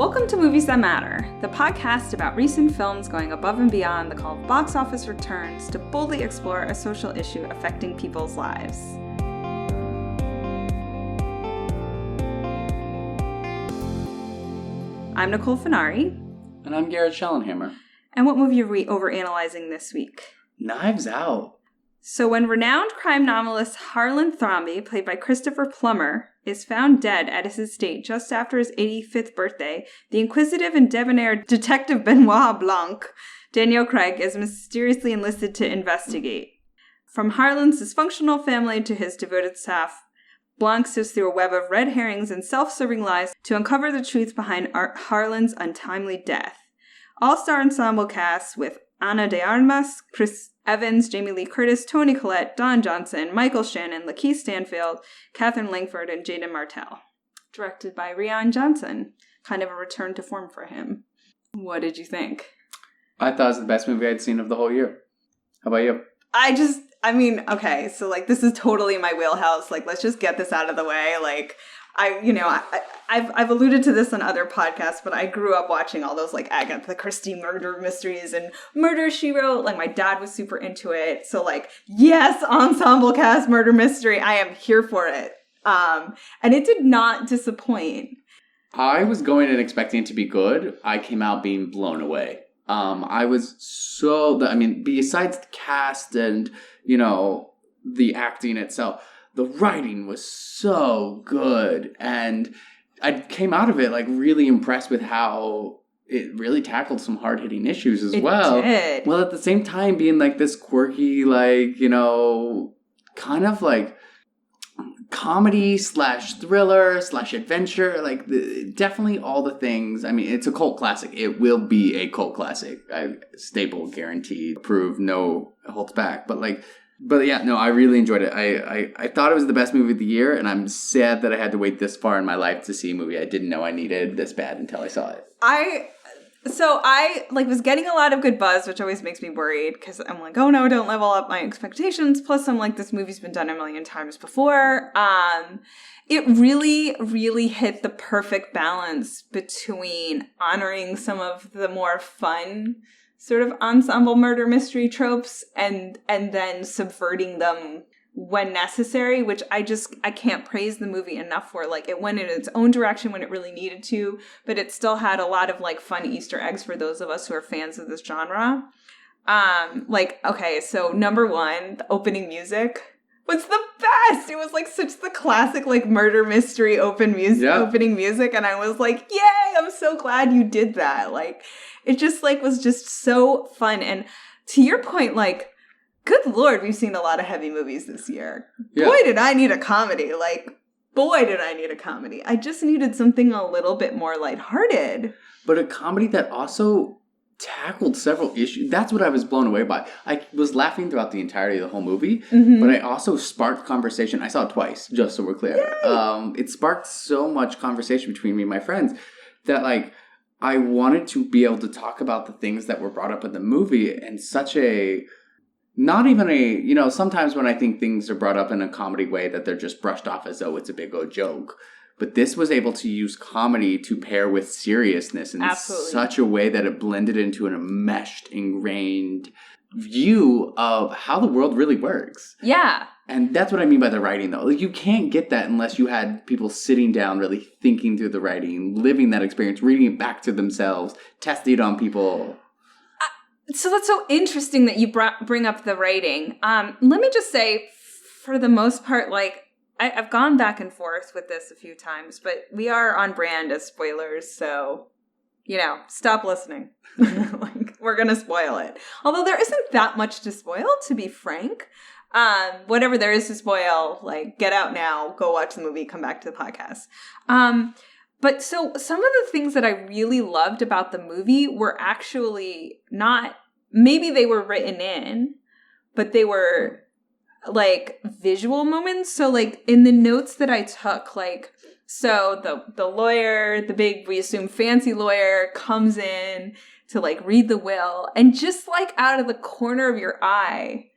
Welcome to Movies That Matter, the podcast about recent films going above and beyond the call of box office returns to boldly explore a social issue affecting people's lives. I'm Nicole Finari. And I'm Garret Schellenhammer. And what movie are we overanalyzing this week? Knives Out. So when renowned crime novelist Harlan Thrombey, played by Christopher Plummer, is found dead at his estate just after his 85th birthday, the inquisitive and debonair Detective Benoit Blanc, Daniel Craig, is mysteriously enlisted to investigate. From Harlan's dysfunctional family to his devoted staff, Blanc sifts through a web of red herrings and self-serving lies to uncover the truth behind Harlan's untimely death. All-star ensemble cast with Ana de Armas, Chris Evans, Jamie Lee Curtis, Toni Collette, Don Johnson, Michael Shannon, Lakeith Stanfield, Catherine Langford, and Jaden Martell. Directed by Rian Johnson. Kind of a return to form for him. What did you think? I thought it was the best movie I'd seen of the whole year. How about you? Okay, so this is totally my wheelhouse. Let's just get this out of the way. I've alluded to this on other podcasts, but I grew up watching all those Agatha Christie murder mysteries and Murder, She Wrote. My dad was super into it. So yes, ensemble cast murder mystery. I am here for it. And it did not disappoint. I was going and expecting it to be good. I came out being blown away. Besides the cast and, the acting itself, the writing was so good. And I came out of it, really impressed with how it really tackled some hard-hitting issues as well. It did. Well, at the same time, being this quirky, kind of comedy / thriller / adventure, definitely all the things. It's a cult classic. It will be a cult classic. Staple, guaranteed, approved, no holds back. But yeah, no, I really enjoyed it. I thought it was the best movie of the year, and I'm sad that I had to wait this far in my life to see a movie I didn't know I needed this bad until I saw it. I was getting a lot of good buzz, which always makes me worried because I'm oh no, don't level up my expectations. Plus I'm this movie's been done a million times before. It really, really hit the perfect balance between honoring some of the more fun sort of ensemble murder mystery tropes and then subverting them when necessary, which I can't praise the movie enough for. It went in its own direction when it really needed to, but it still had a lot of fun Easter eggs for those of us who are fans of this genre. So number one, the opening music was the best. It was such the classic murder mystery opening music, and I was yay, I'm so glad you did that. It just was just so fun. And to your point, good Lord, we've seen a lot of heavy movies this year. Yeah. Boy, did I need a comedy. I just needed something a little bit more lighthearted. But a comedy that also tackled several issues. That's what I was blown away by. I was laughing throughout the entirety of the whole movie, but I also sparked conversation. I saw it twice, just so we're clear. It sparked so much conversation between me and my friends that I wanted to be able to talk about the things that were brought up in the movie in such a, not even a, sometimes when I think things are brought up in a comedy way that they're just brushed off as though it's a big old joke. But this was able to use comedy to pair with seriousness in such a way that it blended into an enmeshed, ingrained view of how the world really works. Yeah. And that's what I mean by the writing, though. You can't get that unless you had people sitting down, really thinking through the writing, living that experience, reading it back to themselves, testing it on people. So that's so interesting that you bring up the writing. Let me just say, for the most part, I've gone back and forth with this a few times, but we are on brand as spoilers, so, stop listening. We're going to spoil it. Although there isn't that much to spoil, to be frank. Whatever there is to spoil, get out now, go watch the movie, come back to the podcast. But so some of the things that I really loved about the movie were actually not, maybe they were written in, but they were visual moments. So in the notes that I took, so the lawyer, the big, we assume fancy lawyer, comes in to read the will, and just out of the corner of your eye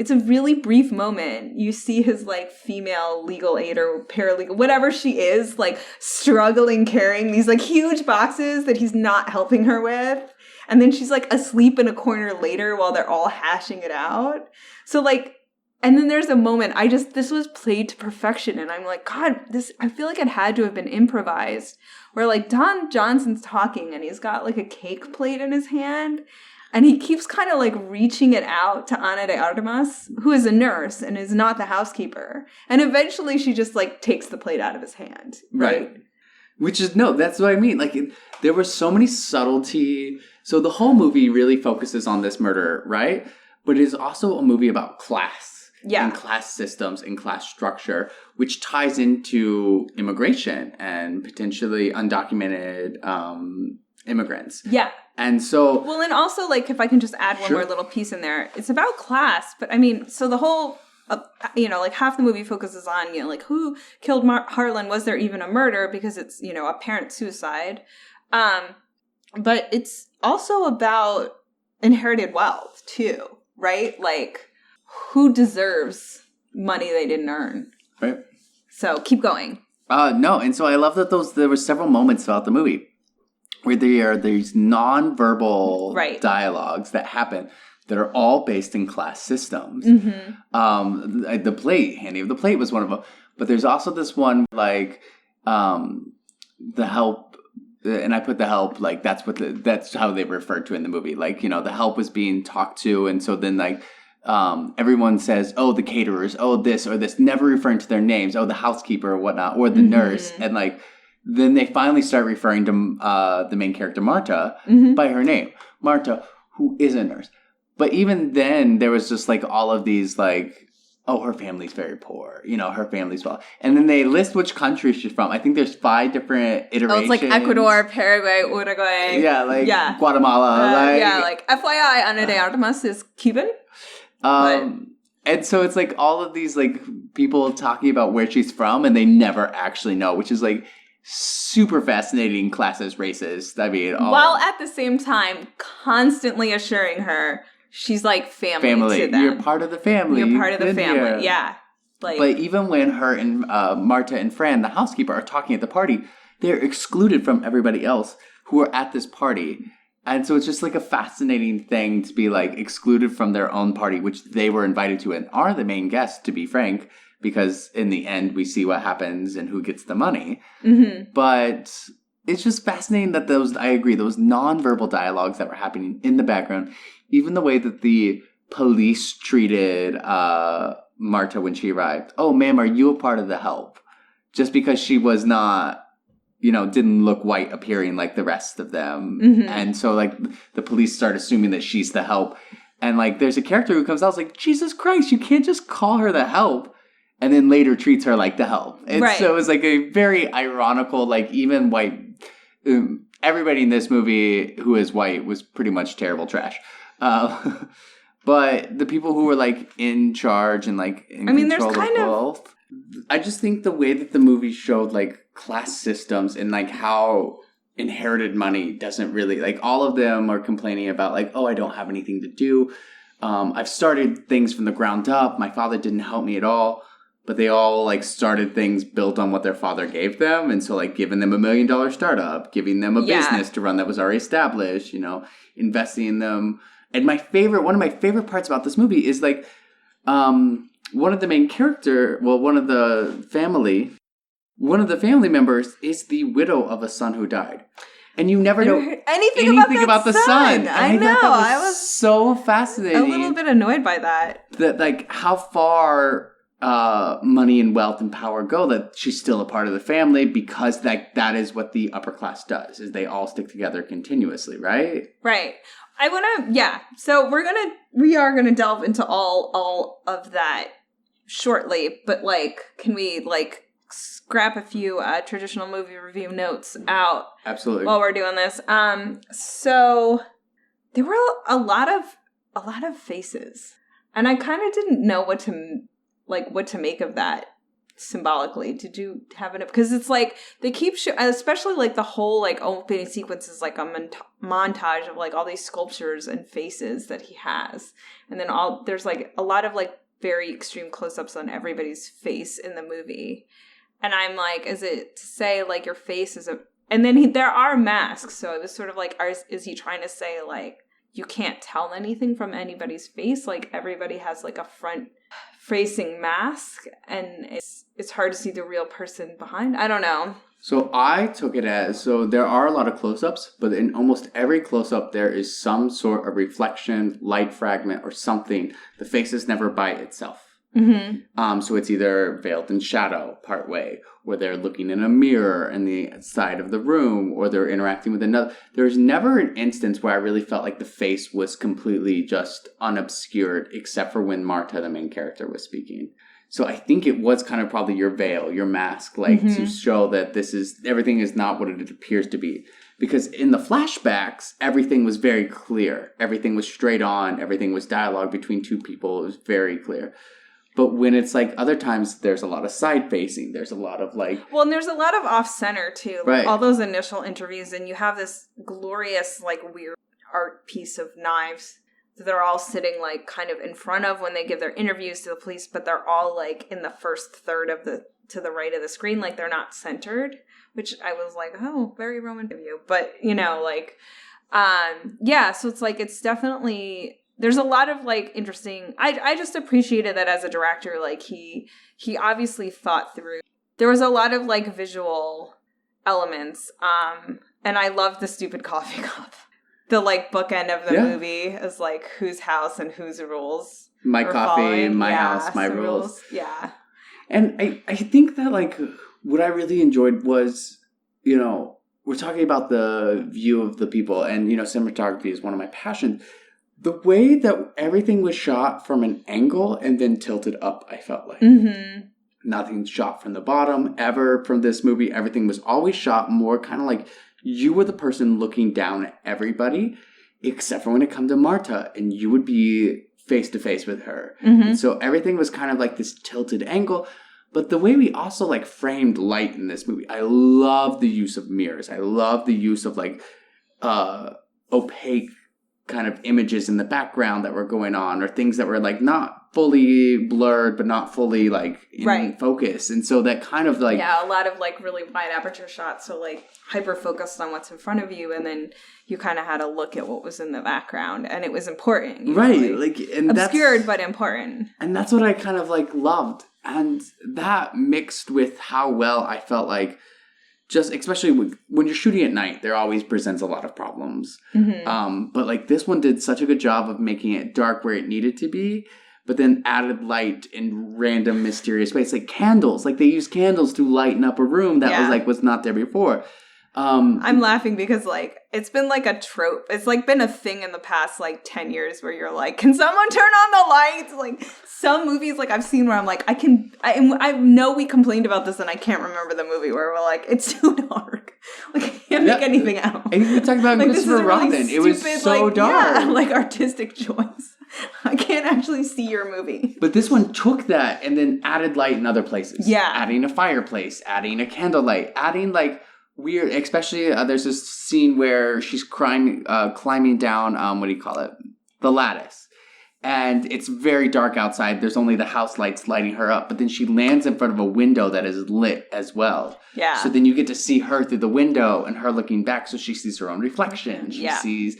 it's a really brief moment. You see his, like, female legal aid or paralegal, whatever she is, like, struggling carrying these, like, huge boxes that he's not helping her with. And then she's, like, asleep in a corner later while they're all hashing it out. So, like, and then there's a moment, this was played to perfection. And I'm like, God, I feel like it had to have been improvised. Where, like, Don Johnson's talking and he's got, like, a cake plate in his hand. And he keeps kind of, like, reaching it out to Ana de Armas, who is a nurse and is not the housekeeper. And eventually she just, like, takes the plate out of his hand. Right. Which is, no, that's what I mean. Like, there were so many subtlety. So the whole movie really focuses on this murder, right? But it is also a movie about class. Yeah. And class systems and class structure, which ties into immigration and potentially undocumented immigrants. Yeah. And so... Well, and also, like, if I can just add one more little piece in there, it's about class. But, I mean, so the whole, like, half the movie focuses on, like, who killed Harlan? Was there even a murder? Because it's, apparent suicide. But it's also about inherited wealth, too, right? Like, who deserves money they didn't earn? Right. So, keep going. No, and so I love that there were several moments throughout the movie where there are these nonverbal dialogues that happen that are all based in class systems. Mm-hmm. The plate, Handy of the Plate was one of them. But there's also this one, like, the help, and I put the help, like, that's how they referred to it in the movie. Like, the help was being talked to, and so then, like, everyone says, oh, the caterers, oh, this or this, never referring to their names, oh, the housekeeper or whatnot, or the nurse, and, like, then they finally start referring to the main character, Marta, by her name. Marta, who is a nurse. But even then, there was just, like, all of these, like, oh, her family's very poor. Her family's well. And then they list which country she's from. I think there's 5 different iterations. Oh, it's like Ecuador, Paraguay, Uruguay. Yeah, like Guatemala. Like FYI, Ana de Armas is Cuban. And so it's, like, all of these, like, people talking about where she's from, and they never actually know, which is, like, super fascinating classist, racist. I mean, while at the same time constantly assuring her she's like family to them. You're part of the family. You're part of the family. Yeah. Like, but even when her and Marta and Fran, the housekeeper, are talking at the party, they're excluded from everybody else who are at this party. And so it's just like a fascinating thing to be like excluded from their own party, which they were invited to and are the main guests, to be frank. Because in the end, we see what happens and who gets the money. Mm-hmm. But it's just fascinating that I agree, those nonverbal dialogues that were happening in the background, even the way that the police treated Marta when she arrived. Oh, ma'am, are you a part of the help? Just because she was not, didn't look white appearing like the rest of them. Mm-hmm. And so, like, the police start assuming that she's the help. And, like, there's a character who comes out, like, Jesus Christ, you can't just call her the help. And then later treats her like the help. And so it was like a very ironical, like even white, everybody in this movie who is white was pretty much terrible trash. But the people who were like in charge and like in control of both. I just think the way that the movie showed like class systems and like how inherited money doesn't really, like all of them are complaining about like, oh, I don't have anything to do. I've started things from the ground up. My father didn't help me at all. But they all, like, started things built on what their father gave them. And so, like, giving them $1 million startup, giving them a business to run that was already established, investing in them. And one of my favorite parts about this movie is, like, one of the family members is the widow of a son who died. And you never know anything about the son. I know. I was so fascinating. A little bit annoyed by that. That, like, how far money and wealth and power go, that she's still a part of the family because that is what the upper class does, is they all stick together continuously, right? Right. So we are gonna delve into all of that shortly, but like, can we like scrap a few traditional movie review notes out? Absolutely. While we're doing this. So there were a lot of faces, and I kind of didn't know what to make of that. symbolically? Did you have it? Because it's like they keep especially like the whole like opening sequence is like a montage of like all these sculptures and faces that he has, and then there's like a lot of like very extreme close-ups on everybody's face in the movie, and I'm like, is it to say like your face is and then there are masks, so it was sort of like, is he trying to say like you can't tell anything from anybody's face, like everybody has like a front facing mask and it's hard to see the real person behind? I don't know. So I took it as, so there are a lot of close-ups, but in almost every close-up there is some sort of reflection, light fragment, or something. The face is never by itself. Mm-hmm. So it's either veiled in shadow partway, or they're looking in a mirror in the side of the room, or they're interacting with another. There's never an instance where I really felt like the face was completely just unobscured, except for when Marta, the main character, was speaking. So I think it was kind of probably your veil, your mask, like to show that everything is not what it appears to be. Because in the flashbacks, everything was very clear. Everything was straight on. Everything was dialogue between two people. It was very clear. But when it's like other times, there's a lot of side facing. There's a lot of like... Well, and there's a lot of off center too. Like right. All those initial interviews, and you have this glorious like weird art piece of knives that they're all sitting like kind of in front of when they give their interviews to the police, but they're all like in the first third of to the right of the screen, like they're not centered, which I was like, oh, very Roman of you. But you know, like, yeah. So it's like it's definitely. There's a lot of like interesting. I just appreciated that as a director, like he obviously thought through. There was a lot of like visual elements, and I loved the stupid coffee cup. The like bookend of the movie is like whose house and whose rules. My coffee, following. My house, my rules. Yeah, and I think that like what I really enjoyed was, you know, we're talking about the view of the people, and you know, cinematography is one of my passions. The way that everything was shot from an angle and then tilted up, I felt like. Mm-hmm. Nothing shot from the bottom ever from this movie. Everything was always shot more kind of like you were the person looking down at everybody, except for when it come to Marta, and you would be face to face with her. Mm-hmm. And so everything was kind of like this tilted angle. But the way we also like framed light in this movie, I love the use of mirrors. I love the use of like opaque kind of images in the background that were going on, or things that were like not fully blurred but not fully like in focus. And so that kind of like a lot of like really wide aperture shots, so like hyper focused on what's in front of you, and then you kind of had to look at what was in the background, and it was important, right? Like and obscured but important. And that's what I kind of like loved, and that mixed with how well I felt like, just especially when you're shooting at night, there always presents a lot of problems. Mm-hmm. But like this one did such a good job of making it dark where it needed to be, but then added light in random mysterious ways, like candles. Like they used candles to lighten up a room that was not there before. I'm laughing because like it's been like a trope. It's like been a thing in the past like 10 years where you're like, can someone turn on the lights? Like some movies like I've seen where I'm like, I know we complained about this and I can't remember the movie where we're like, it's too dark. Like I can't make anything out. And we talked about like, Christopher Robin. Really stupid, it was so like, dark. Yeah, like artistic choice. I can't actually see your movie. But this one took that and then added light in other places. Yeah. Adding a fireplace, adding a candlelight, adding like weird, especially there's this scene where she's climbing down, what do you call it? The lattice. And it's very dark outside. There's only the house lights lighting her up. But then she lands in front of a window that is lit as well. Yeah. So then you get to see her through the window and her looking back. So she sees her own reflection. She sees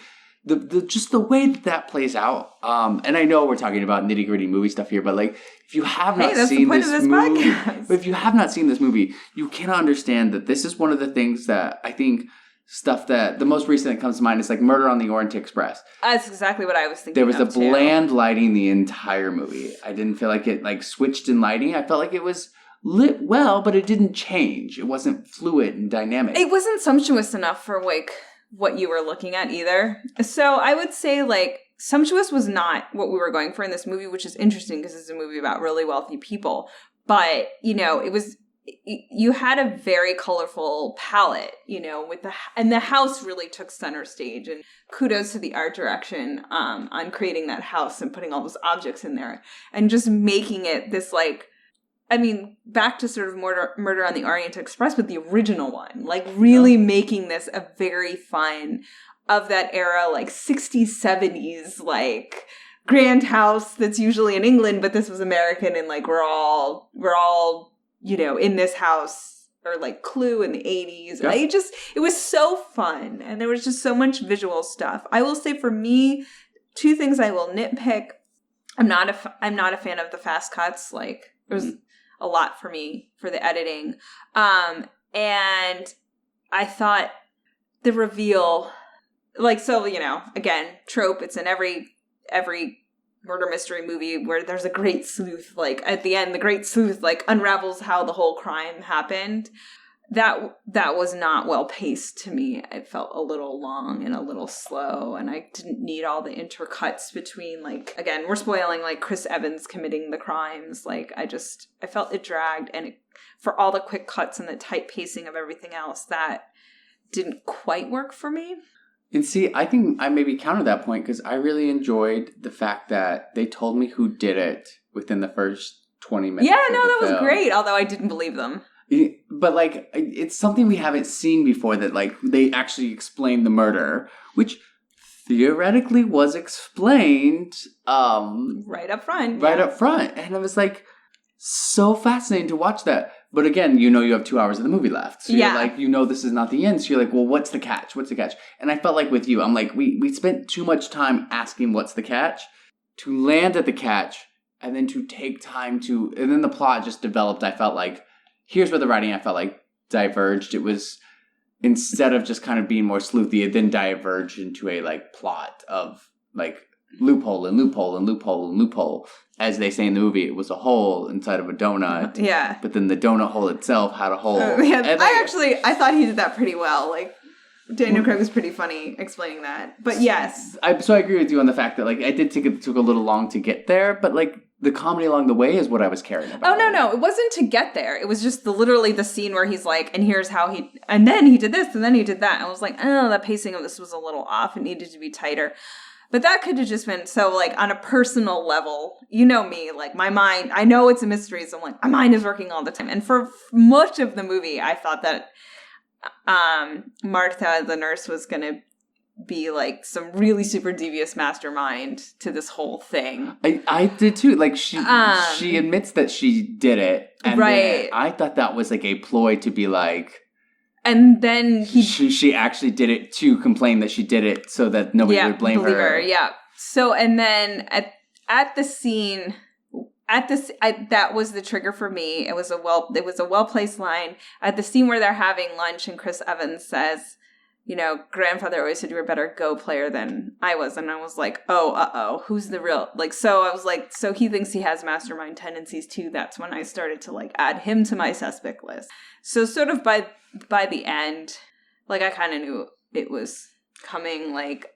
just the way that plays out. And I know we're talking about nitty gritty movie stuff here, but like if you have not seen this movie, but if you have not seen this movie, you cannot understand that this is one of the things that I think stuff that the most recent that comes to mind is like Murder on the Orient Express. That's exactly what I was thinking. There was a bland lighting the entire movie. I didn't feel like it like switched in lighting. I felt like it was lit well, but it didn't change. It wasn't fluid and dynamic. It wasn't sumptuous enough for like what you were looking at either. So I would say like sumptuous was not what we were going for in this movie, which is interesting because it's a movie about really wealthy people. But, you know, you had a very colorful palette, you know, and the house really took center stage, and kudos to the art direction on creating that house and putting all those objects in there and just making it this like I mean, back to sort of Murder on the Orient Express, but the original one, like really making this a very fun of that era, like 60s, 70s, like grand house that's usually in England, but this was American, and like we're all in this house, or like Clue in the 80s. Yeah. It was so fun, and there was just so much visual stuff. I will say for me, two things I will nitpick. I'm not a fan of the fast cuts. Like it was a lot for me for the editing. And I thought the reveal, like, so, again, trope, it's in every murder mystery movie where there's a great sleuth, like at the end, the great sleuth like unravels how the whole crime happened. That was not well paced to me. It felt a little long and a little slow, and I didn't need all the intercuts between, like, again, we're spoiling, like, Chris Evans committing the crimes. Like, I felt it dragged, and for all the quick cuts and the tight pacing of everything else, that didn't quite work for me. And see, I think I maybe counter that point because I really enjoyed the fact that they told me who did it within the first 20 minutes. Yeah, no, that was great, although I didn't believe them. But, like, it's something we haven't seen before that, like, they actually explained the murder, which theoretically was explained right up front. Up front. And it was, like, so fascinating to watch that. But again, you have 2 hours of the movie left. So you're like, this is not the end. So you're like, well, what's the catch? What's the catch? And I felt like with you, I'm like, we spent too much time asking what's the catch to land at the catch and then to take time to, and then the plot just developed. I felt like, here's where the writing, I felt like, diverged. It was, instead of just kind of being more sleuthy, it then diverged into a, like, plot of, like, loophole and loophole and loophole and loophole. As they say in the movie, it was a hole inside of a donut. Yeah. But then the donut hole itself had a hole. Yeah, I thought he did that pretty well. Like, Daniel Craig was pretty funny explaining that. But yes. So I agree with you on the fact that, like, I did think it took a little long to get there, but, like, the comedy along the way is what I was caring about. Oh, no. It wasn't to get there. It was just literally the scene where he's like, and here's how and then he did this, and then he did that. And I was like, oh, the pacing of this was a little off. It needed to be tighter. But that could have just been, so, like, on a personal level, you know me, like, my mind, I know it's a mystery, so I'm like, my mind is working all the time. And for much of the movie, I thought that Martha, the nurse, was going to be, like, some really super devious mastermind to this whole thing. I did, too. Like, she admits that she did it. And right. I thought that was, like, a ploy to be, like... And then she actually did it to complain that she did it so that nobody would blame her. Yeah. So, and then at the scene, that was the trigger for me. It was a well-placed line. At the scene where they're having lunch and Chris Evans says, grandfather always said you were a better Go player than I was. And I was like, oh, who's the real, like, so I was like, so he thinks he has mastermind tendencies too. That's when I started to, like, add him to my suspect list. So sort of by the end, like, I kind of knew it was coming, like...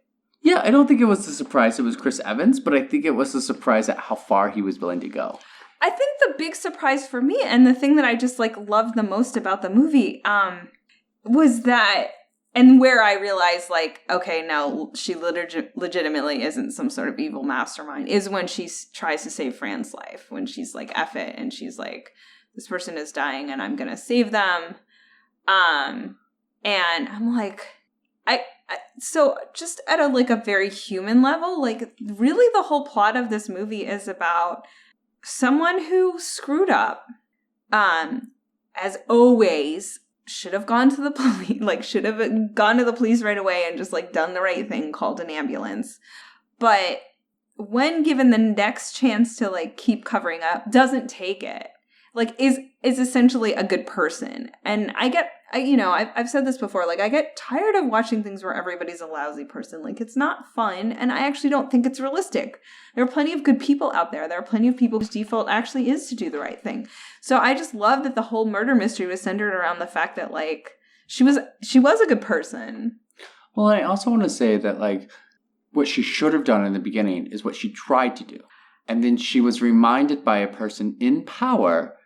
Yeah, I don't think it was a surprise it was Chris Evans, but I think it was a surprise at how far he was willing to go. I think the big surprise for me, and the thing that I just, like, loved the most about the movie, was that, and where I realized, like, okay, now she legitimately isn't some sort of evil mastermind, is when she tries to save Fran's life, when she's like, F it, and she's like, this person is dying and I'm gonna save them. And I'm like, so just at a very human level, like, really the whole plot of this movie is about someone who screwed up, as always, should have gone to the police, like, should have gone to the police right away and just, like, done the right thing, called an ambulance. But when given the next chance to, like, keep covering up, doesn't take it. Like, is essentially a good person. And I've said this before, like, I get tired of watching things where everybody's a lousy person. Like, it's not fun, and I actually don't think it's realistic. There are plenty of good people out there. There are plenty of people whose default actually is to do the right thing. So I just love that the whole murder mystery was centered around the fact that, like, she was a good person. Well, I also want to say that, like, what she should have done in the beginning is what she tried to do. And then she was reminded by a person in power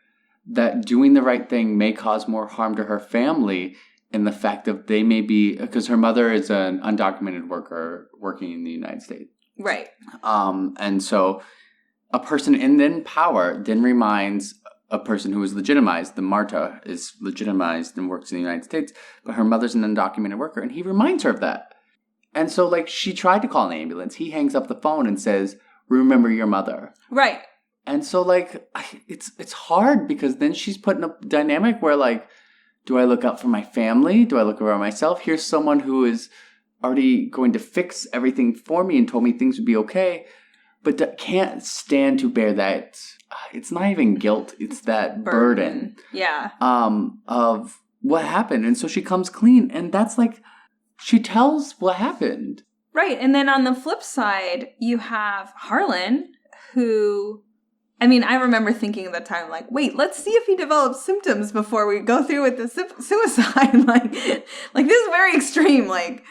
that doing the right thing may cause more harm to her family, in the fact that they may be, because her mother is an undocumented worker working in the United States. Right. And so a person in power then reminds a person who is legitimized. The Marta is legitimized and works in the United States, but her mother's an undocumented worker, and he reminds her of that. And so, like, she tried to call an ambulance. He hangs up the phone and says, remember your mother. Right. And so, like, it's hard because then she's put in a dynamic where, like, do I look out for my family? Do I look around myself? Here's someone who is already going to fix everything for me and told me things would be okay, but can't stand to bear that. It's not even guilt. It's that burden. Yeah. Of what happened. And so she comes clean. And that's like, she tells what happened. Right. And then on the flip side, you have Harlan, who, I mean, I remember thinking at the time, like, wait, let's see if he develops symptoms before we go through with the suicide. like this is very extreme. Like,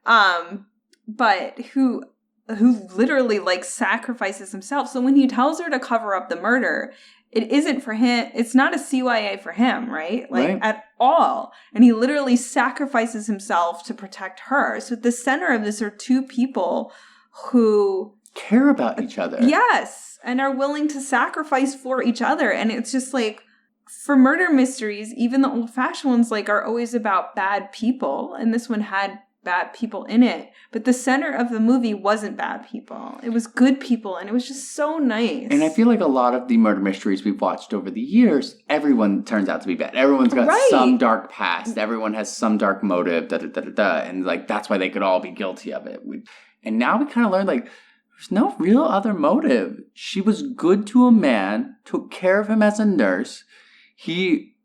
but who literally, like, sacrifices himself. So when he tells her to cover up the murder, it isn't for him. It's not a CYA for him, right? Like, right. At all. And he literally sacrifices himself to protect her. So at the center of this are two people who care about each other. Yes. And are willing to sacrifice for each other. And it's just like, for murder mysteries, even the old-fashioned ones, like, are always about bad people. And this one had bad people in it. But the center of the movie wasn't bad people. It was good people. And it was just so nice. And I feel like a lot of the murder mysteries we've watched over the years, everyone turns out to be bad. Everyone's got some dark past. Everyone has some dark motive, And, like, that's why they could all be guilty of it. And now we kind of learn, like, there's no real other motive. She was good to a man, took care of him as a nurse. He,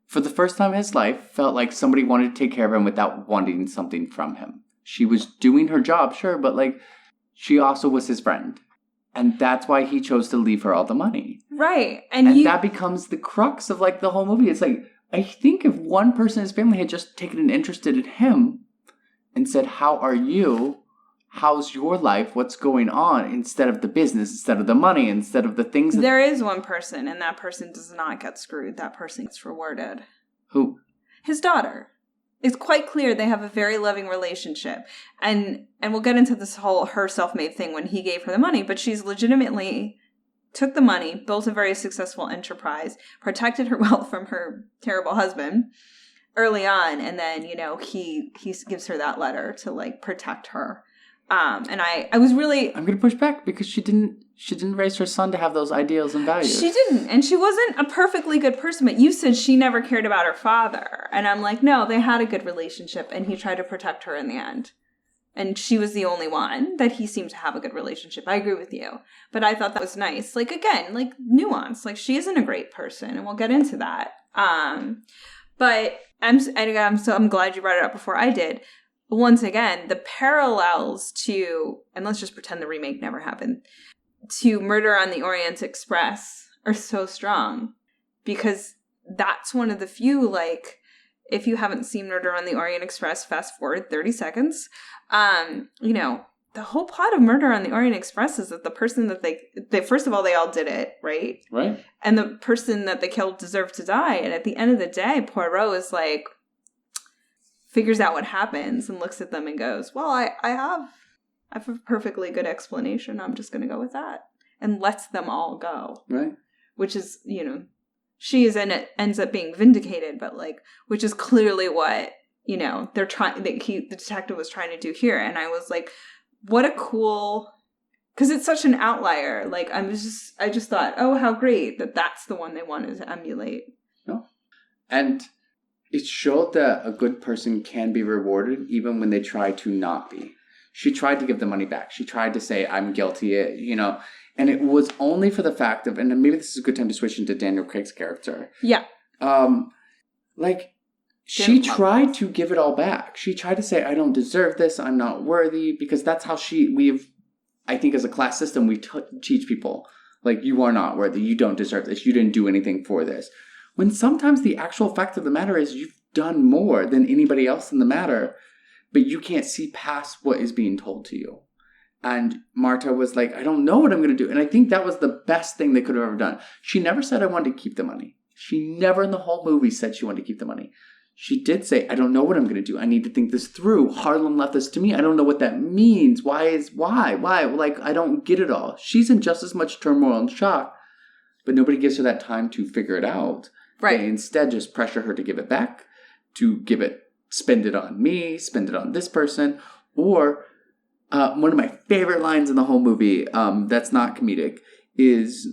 for the first time in his life, felt like somebody wanted to take care of him without wanting something from him. She was doing her job, sure, but, like, she also was his friend. And that's why he chose to leave her all the money. Right. And that becomes the crux of, like, the whole movie. It's like, I think if one person in his family had just taken an interest in him and said, how are you? How's your life? What's going on? Instead of the business, instead of the money, instead of the things. There is one person, and that person does not get screwed. That person gets rewarded. Who? His daughter. It's quite clear they have a very loving relationship. And we'll get into this whole her self-made thing when he gave her the money, but she's legitimately took the money, built a very successful enterprise, protected her wealth from her terrible husband early on, and then, you know, he gives her that letter to, like, protect her. And I was really... I'm going to push back because she didn't raise her son to have those ideals and values. She didn't. And she wasn't a perfectly good person. But you said she never cared about her father. And I'm like, no, they had a good relationship. And he tried to protect her in the end. And she was the only one that he seemed to have a good relationship. I agree with you. But I thought that was nice. Like, again, like, nuance. Like, she isn't a great person. And we'll get into that. But I'm glad you brought it up before I did. Once again, the parallels to, and let's just pretend the remake never happened, to Murder on the Orient Express are so strong. Because that's one of the few, like, if you haven't seen Murder on the Orient Express, fast forward 30 seconds, you know, the whole plot of Murder on the Orient Express is that the person that they first of all, they all did it, right? Right. And the person that they killed deserved to die. And at the end of the day, Poirot is like, figures out what happens and looks at them and goes, well, I have a perfectly good explanation. I'm just going to go with that. And lets them all go. Right. Which is, you know, she is in it, ends up being vindicated, but, like, which is clearly what, you know, the detective was trying to do here. And I was like, what a cool, because it's such an outlier. Like, I just thought, oh, how great that that's the one they wanted to emulate. No. And it showed that a good person can be rewarded even when they try to not be. She tried to give the money back. She tried to say, I'm guilty, you know. And it was only for the fact of, and maybe this is a good time to switch into Daniel Craig's character. Yeah. Like, she tried to give it all back. She tried to say, I don't deserve this. I'm not worthy. Because that's how I think as a class system, we teach people. Like, you are not worthy. You don't deserve this. You didn't do anything for this. When sometimes the actual fact of the matter is you've done more than anybody else in the matter, but you can't see past what is being told to you. And Marta was like, I don't know what I'm going to do. And I think that was the best thing they could have ever done. She never said, I wanted to keep the money. She never in the whole movie said she wanted to keep the money. She did say, I don't know what I'm going to do. I need to think this through. Harlan left this to me. I don't know what that means. Why? Like, I don't get it all. She's in just as much turmoil and shock but nobody gives her that time to figure it out. Right. They instead just pressure her to give it back, spend it on me, spend it on this person. Or one of my favorite lines in the whole movie that's not comedic is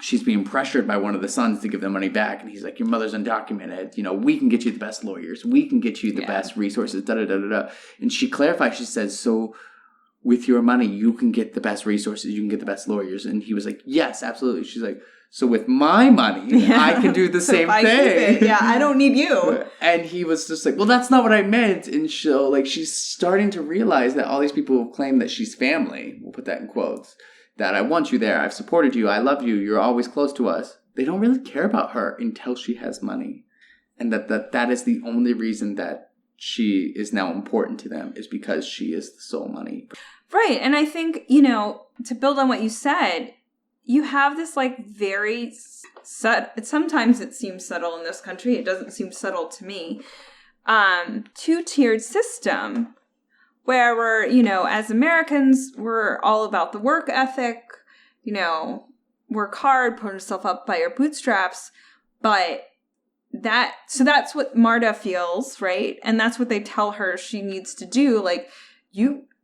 she's being pressured by one of the sons to give the money back. And he's like, your mother's undocumented. We can get you the best lawyers. We can get you the best resources, da-da-da-da-da. And she clarifies, she says, so with your money, you can get the best resources. You can get the best lawyers. And he was like, yes, absolutely. She's like, so with my money, I can do the same thing. Yeah, I don't need you. And he was just like, well, that's not what I meant. And she's starting to realize that all these people who claim that she's family, we'll put that in quotes, that I want you there, I've supported you, I love you, you're always close to us. They don't really care about her until she has money. And that is the only reason that she is now important to them, is because she is the sole money. Right. And I think, to build on what you said, you have this very sometimes it seems subtle in this country. It doesn't seem subtle to me. Two-tiered system where we're, as Americans, we're all about the work ethic, work hard, put yourself up by your bootstraps. But so that's what Marta feels, right? And that's what they tell her she needs to do.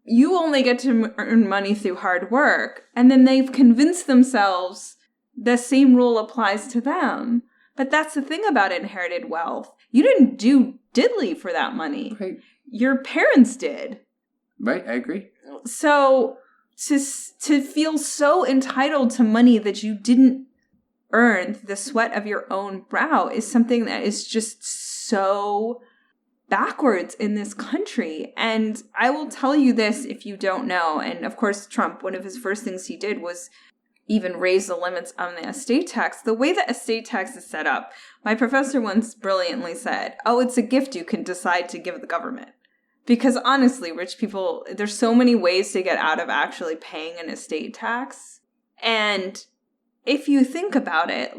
You only get to earn money through hard work. And then they've convinced themselves the same rule applies to them. But that's the thing about inherited wealth. You didn't do diddly for that money. Right. Your parents did. Right, I agree. So to feel so entitled to money that you didn't earn the sweat of your own brow is something that is just so backwards in this country. And I will tell you this if you don't know. And of course, Trump, one of his first things he did was even raise the limits on the estate tax. The way that estate tax is set up, my professor once brilliantly said, it's a gift you can decide to give the government. Because honestly, rich people, there's so many ways to get out of actually paying an estate tax. And if you think about it,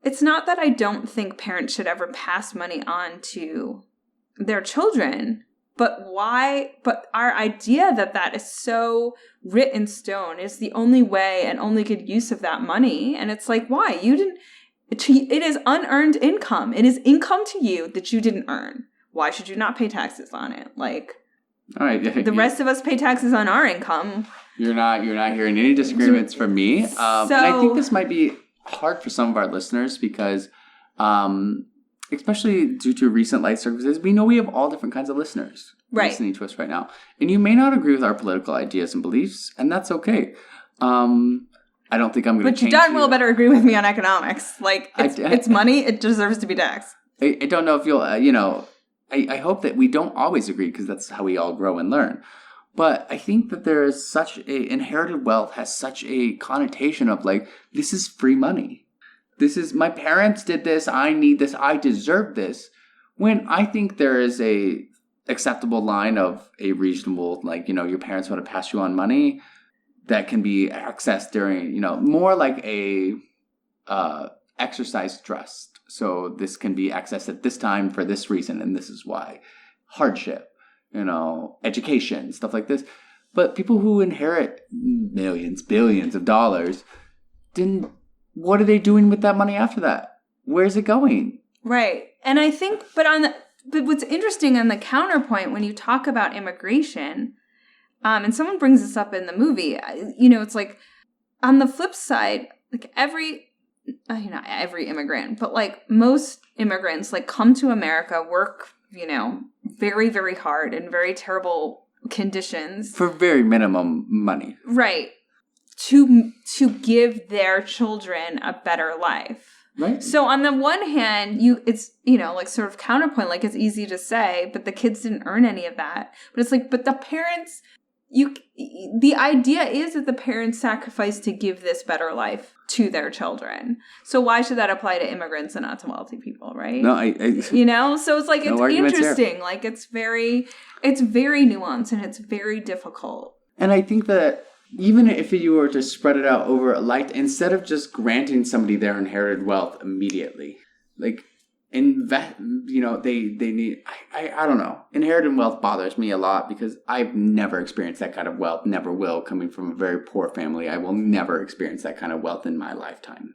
it's not that I don't think parents should ever pass money on to their children, but why? But our idea that is so writ in stone is the only way and only good use of that money. And it's why? It is unearned income. It is income to you that you didn't earn. Why should you not pay taxes on it? All right, the rest of us pay taxes on our income. You're not hearing any disagreements from me. And I think this might be hard for some of our listeners because, especially due to recent life circumstances, we know we have all different kinds of listeners listening to us right now. And you may not agree with our political ideas and beliefs, and that's okay. I don't think I'm going to change But you darn well better agree with me on economics. It's money. It deserves to be taxed. I don't know if you'll, I hope that we don't always agree because that's how we all grow and learn. But I think that there is inherited wealth has such a connotation of this is free money. This is, my parents did this, I need this, I deserve this. When I think there is a acceptable line of a reasonable, your parents want to pass you on money that can be accessed during, more like a exercise trust. So this can be accessed at this time for this reason, and this is why. Hardship, education, stuff like this. But people who inherit millions, billions of dollars, what are they doing with that money after that? Where's it going? Right. And I think, but what's interesting on the counterpoint when you talk about immigration, and someone brings this up in the movie, it's on the flip side, not every immigrant, but most immigrants come to America, work, very, very hard in very terrible conditions. For very minimum money. Right. To give their children a better life. Right. So on the one hand, it's, sort of counterpoint, it's easy to say, but the kids didn't earn any of that. But it's but the parents, the idea is that the parents sacrifice to give this better life to their children. So why should that apply to immigrants and not to wealthy people, right? No, so it's it's interesting. It's very nuanced and it's very difficult. And I think that even if you were to spread it out over a instead of just granting somebody their inherited wealth immediately, invest, they need, I don't know. Inherited wealth bothers me a lot because I've never experienced that kind of wealth, never will. Coming from a very poor family, I will never experience that kind of wealth in my lifetime.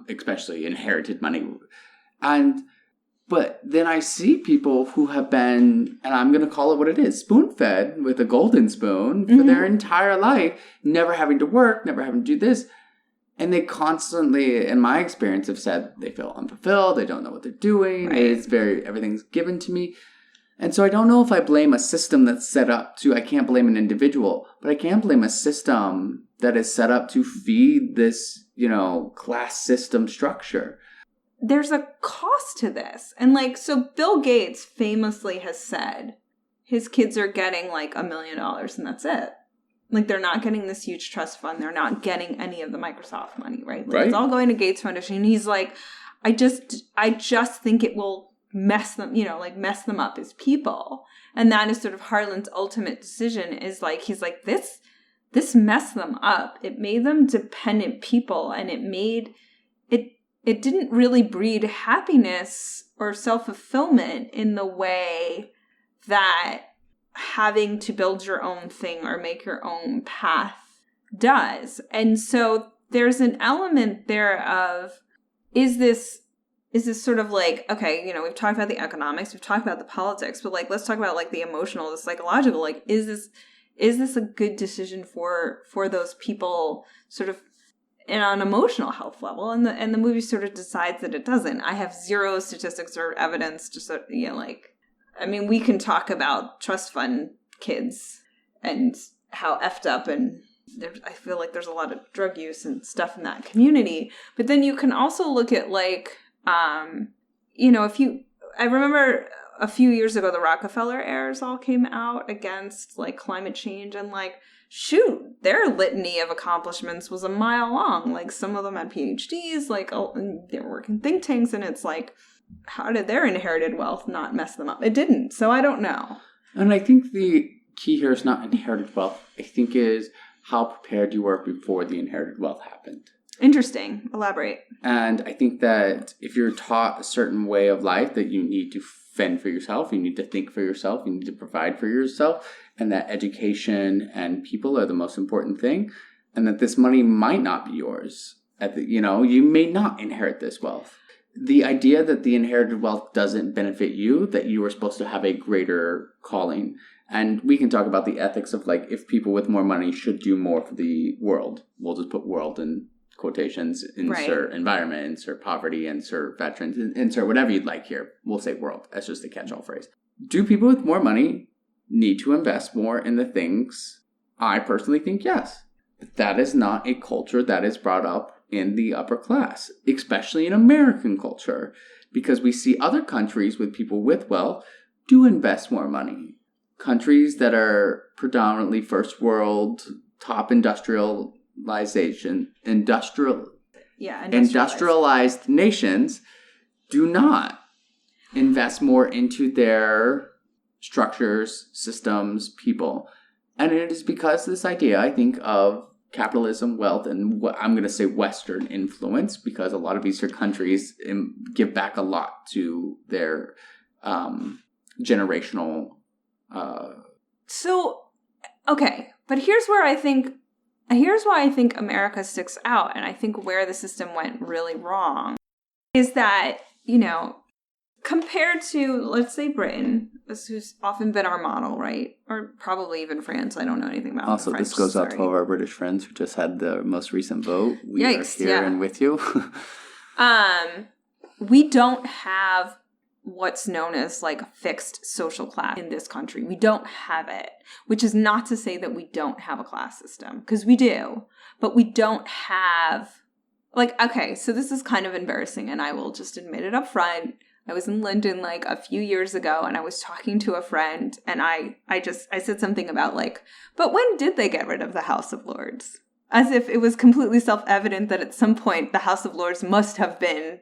Especially inherited money. But then I see people who have been, and I'm going to call it what it is, spoon-fed with a golden spoon for their entire life, never having to work, never having to do this. And they constantly, in my experience, have said they feel unfulfilled, they don't know what they're doing, right. Everything's given to me. And so I don't know if I blame a system that's set up to, I can't blame an individual, but I can blame a system that is set up to feed this, class system structure. There's a cost to this. And so Bill Gates famously has said his kids are getting $1 million and that's it. They're not getting this huge trust fund. They're not getting any of the Microsoft money, right? Right. It's all going to Gates Foundation. And he's like, I just think it will mess them, mess them up as people. And that is sort of Harlan's ultimate decision is he's like, this messed them up. It made them dependent people, and it didn't really breed happiness or self-fulfillment in the way that having to build your own thing or make your own path does. And so there's an element there of, is this sort of okay, we've talked about the economics, we've talked about the politics, but let's talk about the emotional, the psychological, is this a good decision for those people sort of and on an emotional health level, and the movie sort of decides that it doesn't. I have zero statistics or evidence to we can talk about trust fund kids and how effed up, and I feel like there's a lot of drug use and stuff in that community. But then you can also look at I remember a few years ago the Rockefeller heirs all came out against climate change, and shoot, their litany of accomplishments was a mile long. Some of them had PhDs, they were working think tanks, and it's how did their inherited wealth not mess them up? It didn't, so I don't know. And I think the key here is not inherited wealth. I think is how prepared you were before the inherited wealth happened. Interesting. Elaborate. And I think that if you're taught a certain way of life that you need to fend for yourself, you need to think for yourself, you need to provide for yourself, and that education and people are the most important thing, and that this money might not be yours. You may not inherit this wealth. The idea that the inherited wealth doesn't benefit you, that you were supposed to have a greater calling. And we can talk about the ethics of if people with more money should do more for the world. We'll just put world in quotations, insert environment, insert poverty, insert veterans, insert whatever you'd like here. We'll say world. That's just a catch-all phrase. Do people with more money need to invest more in the things? I personally think yes. But that is not a culture that is brought up in the upper class, especially in American culture, because we see other countries with people with wealth do invest more money. Countries that are predominantly first world, top industrialized nations do not invest more into their structures, systems, people. And it is because this idea, I think, of capitalism, wealth, and what I'm going to say Western influence, because a lot of Eastern countries give back a lot to their generational. But here's why I think America sticks out, and I think where the system went really wrong is that, compared to, let's say, Britain, who's often been our model, right? Or probably even France. I don't know anything about also, French, this goes out to all of our British friends who just had the most recent vote. We are here and with you. We don't have what's known as a fixed social class in this country. We don't have it, which is not to say that we don't have a class system, because we do, but we don't have, so this is kind of embarrassing, and I will just admit it up front. I was in London a few years ago, and I was talking to a friend, and I said something about but when did they get rid of the House of Lords? As if it was completely self-evident that at some point the House of Lords must have been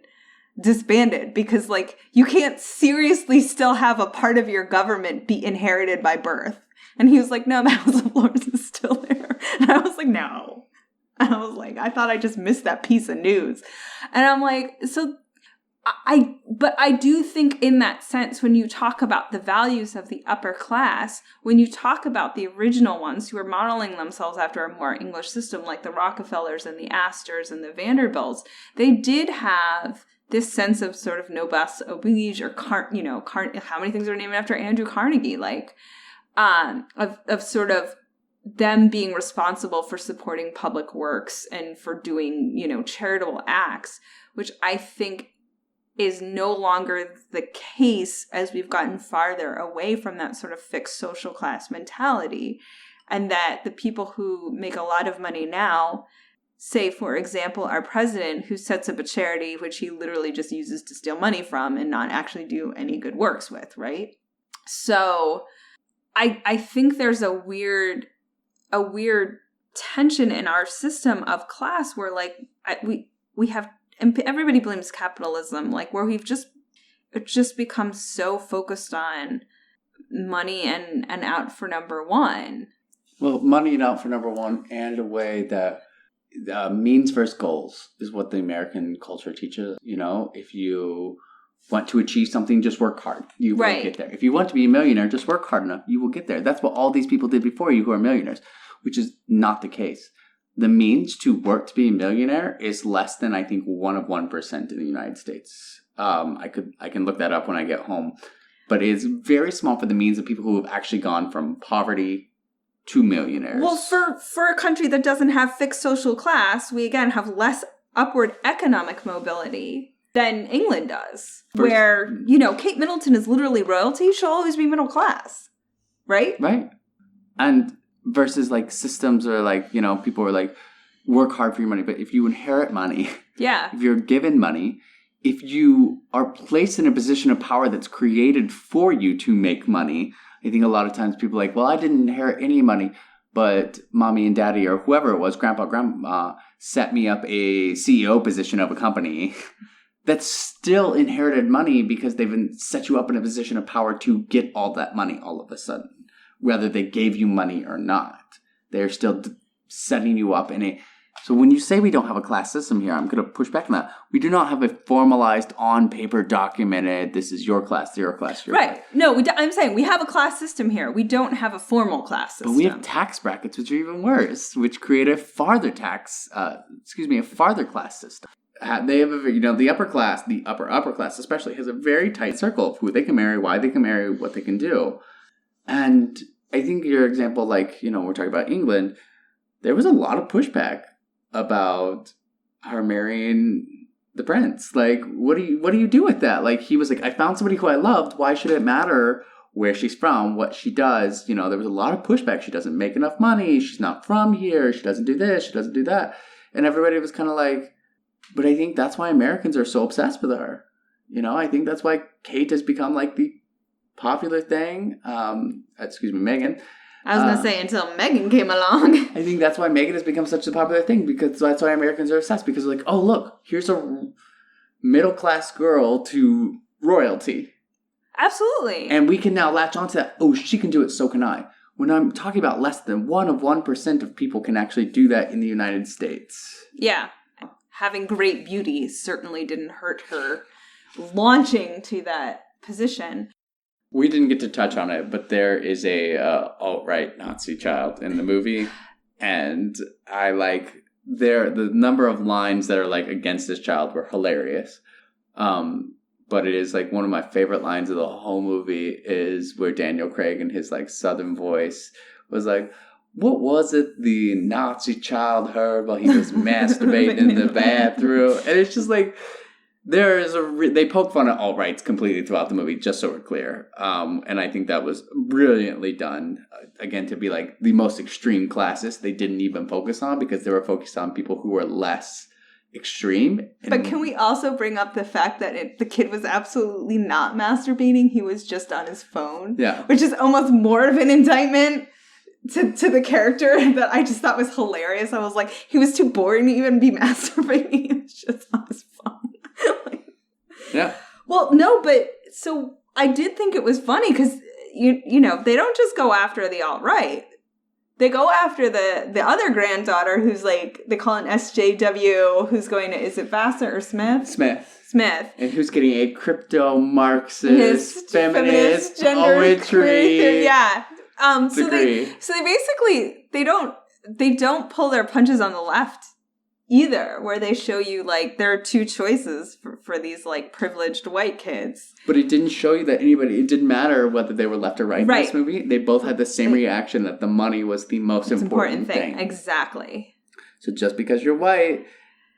disbanded, because you can't seriously still have a part of your government be inherited by birth. And he was like, no, the House of Lords is still there. And I was like, no. And I was like, I thought I just missed that piece of news. And I'm like, so But I do think in that sense, when you talk about the values of the upper class, when you talk about the original ones who are modeling themselves after a more English system, like the Rockefellers and the Astors and the Vanderbilts, they did have this sense of sort of noblesse oblige, or how many things are named after Andrew Carnegie, like of sort of them being responsible for supporting public works and for doing, charitable acts, which I think is no longer the case as we've gotten farther away from that sort of fixed social class mentality. And that the people who make a lot of money now, say, for example, our president, who sets up a charity which he literally just uses to steal money from and not actually do any good works with, right? So I think there's a weird tension in our system of class where, like, we have, and everybody blames capitalism, like, where it just become so focused on money and out for number one. Well, money and out for number one, and a way that means versus goals is what the American culture teaches. If you want to achieve something, just work hard. You will get there. If you want to be a millionaire, just work hard enough. You will get there. That's what all these people did before you who are millionaires, which is not the case. The means to work to be a millionaire is less than, I think, 1% in the United States. I can look that up when I get home. But it's very small for the means of people who have actually gone from poverty to millionaires. Well, for a country that doesn't have fixed social class, we, again, have less upward economic mobility than England does. Where, Kate Middleton is literally royalty. She'll always be middle class. Right? Right. And versus, like, systems are like, people are like, work hard for your money. But if you inherit money, if you're given money, if you are placed in a position of power that's created for you to make money, I think a lot of times people are like, well, I didn't inherit any money, but mommy and daddy or whoever it was, grandma, set me up a CEO position of a company. That's still inherited money because they've set you up in a position of power to get all that money all of a sudden. Whether they gave you money or not, they're still setting you up in a... So when you say we don't have a class system here, I'm going to push back on that. We do not have a formalized, on-paper, documented, this is your class, your class, your class. Right. No, I'm saying we have a class system here. We don't have a formal class system. But we have tax brackets, which are even worse, which create a farther class system. They have the upper class, the upper class especially, has a very tight circle of who they can marry, why they can marry, what they can do. And I think your example, like, we're talking about England, there was a lot of pushback about her marrying the prince. Like, what do you do with that? Like, he was like, I found somebody who I loved. Why should it matter where she's from, what she does? There was a lot of pushback. She doesn't make enough money. She's not from here. She doesn't do this. She doesn't do that. And everybody was kind of like, but I think that's why Americans are so obsessed with her. I think that's why Kate has become, like, the popular thing. Meghan. I was going to say, until Meghan came along. I think that's why Meghan has become such a popular thing, because that's why Americans are obsessed. Because they're like, oh, look, here's a middle-class girl to royalty. Absolutely. And we can now latch onto that. Oh, she can do it, so can I. When I'm talking about less than 1% of people can actually do that in the United States. Yeah. Having great beauty certainly didn't hurt her launching to that position. We didn't get to touch on it, but there is a alt-right Nazi child in the movie, and I like the number of lines that are like against this child were hilarious. But it is like one of my favorite lines of the whole movie is where Daniel Craig in his like southern voice was like, "What was it the Nazi child heard while he was masturbating in the bathroom?" And it's just like, they poke fun at alt-rights completely throughout the movie, just so we're clear. And I think that was brilliantly done. Again, to be like the most extreme classist, they didn't even focus on because they were focused on people who were less extreme. But can we also bring up the fact that the kid was absolutely not masturbating? He was just on his phone. Yeah. Which is almost more of an indictment to the character that I just thought was hilarious. I was like, he was too boring to even be masturbating. He was just on his phone. Yeah. Well, no, but so I did think it was funny because, you know, they don't just go after the alt-right. they go after the other granddaughter who's like, they call an SJW, who's going to, is it Vassar or Smith? Smith. And who's getting a crypto-Marxist, feminist gender poetry. Yeah. So degree. they basically, they don't pull their punches on the left either, where they show you like there are two choices for these like privileged white kids. But it didn't show you that it didn't matter whether they were left or right in this movie. They both had the same reaction that the money was the most important thing. Exactly. So just because you're white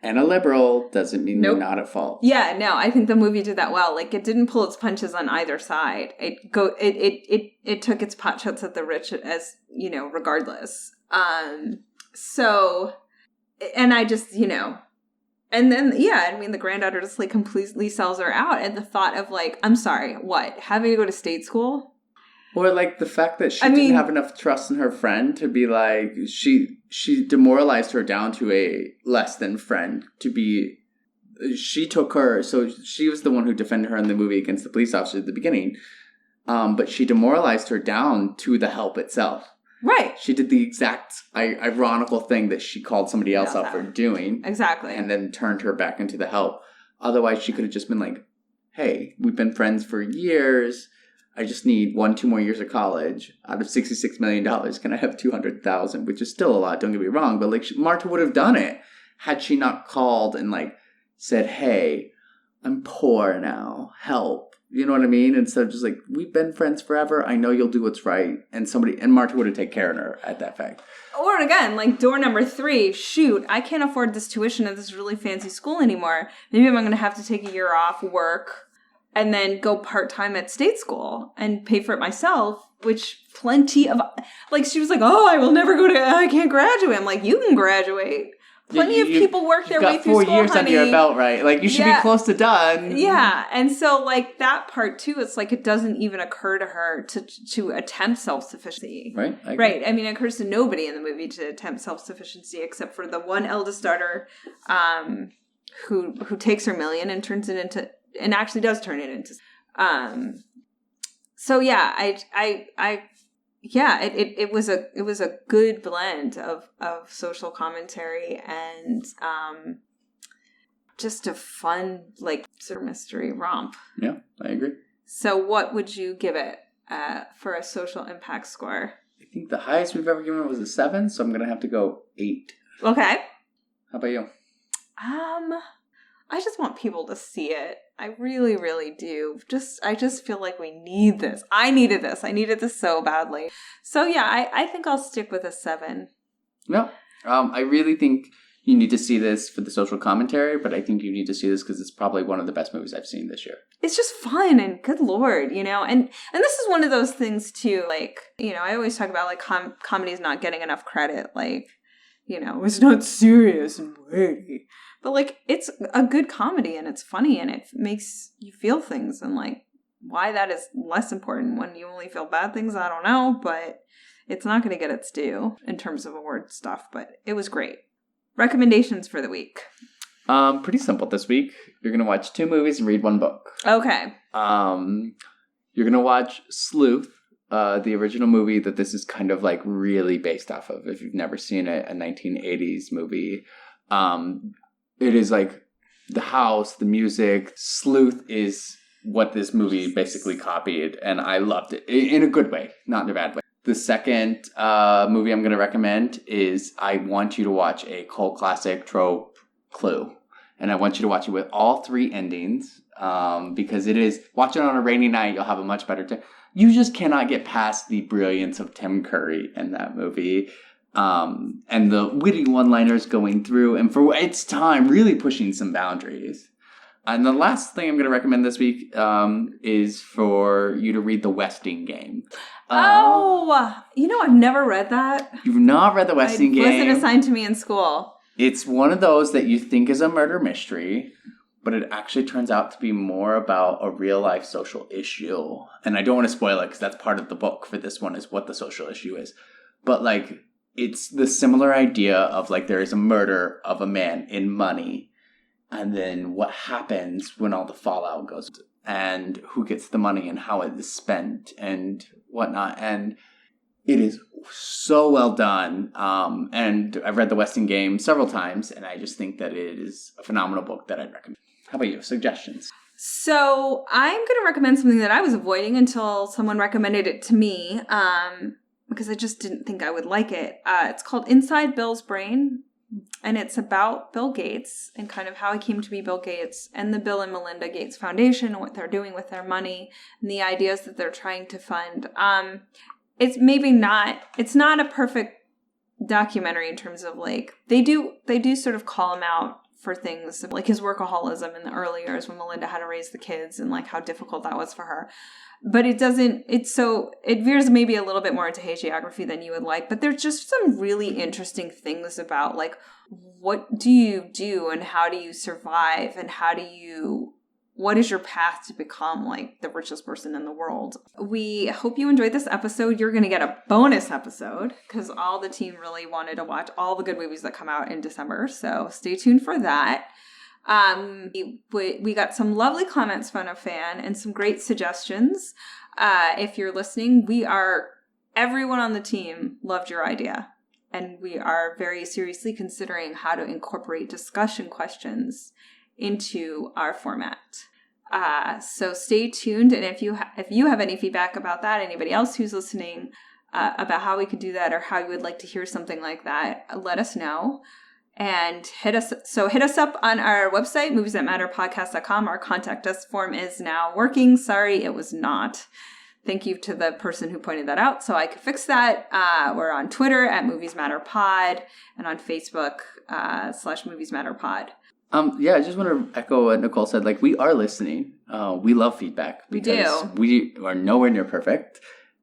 and a liberal doesn't mean you're not at fault. Yeah, no, I think the movie did that well. Like, it didn't pull its punches on either side. It took its pot shots at the rich as, regardless. So, and I just, and then, the granddaughter just, like, completely sells her out. And the thought of, like, I'm sorry, what? Having to go to state school? Or, like, the fact that she didn't have enough trust in her friend to be, like, she demoralized her down to a less than friend to be... She took her... So she was the one who defended her in the movie against the police officer at the beginning. But she demoralized her down to the help itself. Right. She did the exact ironical thing that she called somebody else out for doing. Exactly. And then turned her back into the help. Otherwise, she could have just been like, hey, we've been friends for years. I just need 1-2 more years of college. Out of $66 million, can I have $200,000? Which is still a lot, don't get me wrong. But like Marta would have done it had she not called and like said, hey, I'm poor now. Help. You know what I mean? Instead of just like, we've been friends forever. I know you'll do what's right. And Marta would have taken care of her at that fact. Or again, like door number 3, shoot, I can't afford this tuition at this really fancy school anymore. Maybe I'm going to have to take a year off work and then go part-time at state school and pay for it myself, which plenty of... Like, she was like, I will never I can't graduate. I'm like, you can graduate. Plenty of people work their way through school, 4 years honey. under your belt, right? Like, you should be close to done. Yeah, and so, like, that part, too, it's like it doesn't even occur to her to attempt self-sufficiency. Right. Right. I mean, it occurs to nobody in the movie to attempt self-sufficiency except for the one eldest daughter who takes her $1 million and turns it into... And actually does turn it into... So, yeah, it was a good blend of social commentary and just a fun, like, sort of mystery romp. Yeah, I agree. So what would you give it for a social impact score? I think the highest we've ever given it was a 7, so I'm going to have to go 8. Okay. How about you? I just want people to see it. I really, really do. I just feel like we need this. I needed this. I needed this so badly. So yeah, I think I'll stick with a 7. No. I really think you need to see this for the social commentary, but I think you need to see this because it's probably one of the best movies I've seen this year. It's just fun and good Lord, and this is one of those things too, like, I always talk about like comedy's not getting enough credit, like, it's not serious and weighty. But, like, it's a good comedy, and it's funny, and it makes you feel things. And, like, why that is less important when you only feel bad things, I don't know. But it's not going to get its due in terms of award stuff. But it was great. Recommendations for the week. Pretty simple this week. You're going to watch 2 movies and read 1 book. Okay. You're going to watch Sleuth, the original movie that this is kind of, like, really based off of. If you've never seen it, a 1980s movie. It is like the house, the music. Sleuth is what this movie basically copied, and I loved it in a good way, not in a bad way. The second movie I'm going to recommend is I want you to watch a cult classic trope, Clue. And I want you to watch it with all 3 endings because it is, watch it on a rainy night, you'll have a much better time. You just cannot get past the brilliance of Tim Curry in that movie. And the witty one-liners going through, and for its time, really pushing some boundaries. And the last thing I'm going to recommend this week is for you to read The Westing Game. I've never read that. You've not read The Westing Game? It wasn't assigned to me in school. It's one of those that you think is a murder mystery, but it actually turns out to be more about a real-life social issue. And I don't want to spoil it, because that's part of the book for this one, is what the social issue is. But, like... It's the similar idea of, like, there is a murder of a man in money, and then what happens when all the fallout goes, and who gets the money and how it is spent and whatnot. And it is so well done. And I've read The Westing Game several times, and I just think that it is a phenomenal book that I'd recommend. How about you? Suggestions? So I'm going to recommend something that I was avoiding until someone recommended it to me, because I just didn't think I would like it. It's called Inside Bill's Brain, and it's about Bill Gates and kind of how he came to be Bill Gates and the Bill and Melinda Gates Foundation and what they're doing with their money and the ideas that they're trying to fund. It's not a perfect documentary in terms of like, they do sort of call him out for things like his workaholism in the early years when Melinda had to raise the kids and like how difficult that was for her. But it veers maybe a little bit more into hagiography than you would like, but there's just some really interesting things about like, what do you do and how do you survive and what is your path to become like the richest person in the world? We hope you enjoyed this episode. You're going to get a bonus episode because all the team really wanted to watch all the good movies that come out in December. So stay tuned for that. We got some lovely comments from a fan and some great suggestions. If you're listening, everyone on the team loved your idea. And we are very seriously considering how to incorporate discussion questions into our format. So stay tuned. And if you have any feedback about that, anybody else who's listening, about how we could do that or how you would like to hear something like that, let us know. And hit us up on our website, moviesthatmatterpodcast.com. Our contact us form is now working. Sorry, it was not. Thank you to the person who pointed that out so I could fix that. We're on Twitter at Movies Matter Pod and on Facebook /Movies Matter Pod. I just want to echo what Nicole said. Like, we are listening. We love feedback. We do. We are nowhere near perfect.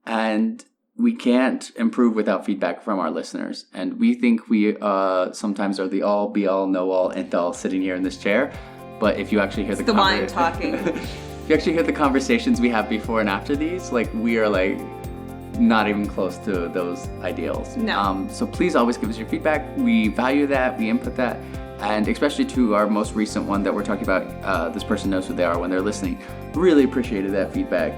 And we can't improve without feedback from our listeners. And we think we sometimes are the all, be all, know all, end all sitting here in this chair. But if you actually hear the wine talking. If you actually hear the conversations we have before and after these, like, we are like not even close to those ideals. No. So please always give us your feedback. We value that. We input that. And especially to our most recent one that we're talking about, this person knows who they are when they're listening. Really appreciated that feedback.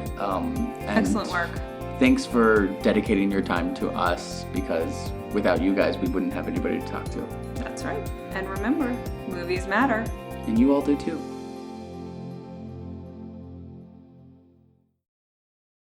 Excellent work. Thanks for dedicating your time to us, because without you guys, we wouldn't have anybody to talk to. That's right. And remember, movies matter. And you all do too.